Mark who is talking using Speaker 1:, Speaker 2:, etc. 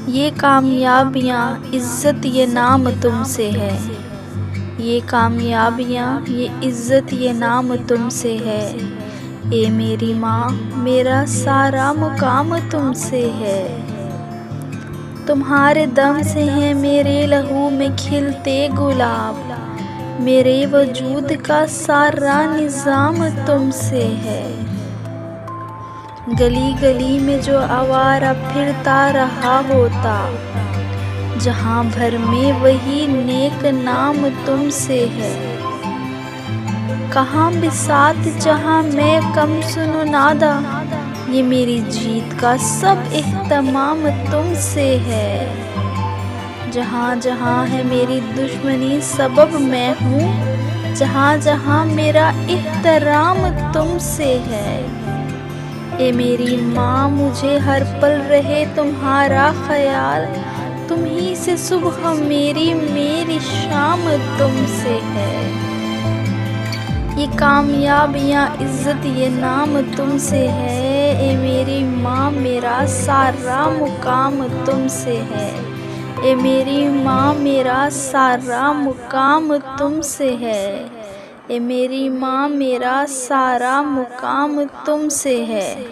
Speaker 1: یہ کامیابیاں عزت یہ نام تم سے ہے، یہ کامیابیاں یہ عزت یہ نام تم سے ہے، اے میری ماں میرا سارا مقام تم سے ہے۔ تمہارے دم سے ہیں میرے لہو میں کھلتے گلاب، میرے وجود کا سارا نظام تم سے ہے۔ گلی گلی میں جو آوارہ پھرتا رہا ہوتا، جہاں بھر میں وہی نیک نام تم سے ہے۔ کہاں بساط جہاں میں کم سنو نادا، یہ میری جیت کا سب اہتمام تم سے ہے۔ جہاں جہاں ہے میری دشمنی سبب میں ہوں، جہاں جہاں میرا احترام تم سے ہے۔ اے میری ماں مجھے ہر پل رہے تمہارا خیال، تم ہی سے صبح میری میری شام تم سے ہے۔ یہ کامیابیاں عزت یہ نام تم سے ہے، اے میری ماں میرا سارا مقام تم سے ہے۔ اے میری ماں میرا سارا مقام تم سے ہے، اے میری ماں میرا سارا مقام تم سے ہے۔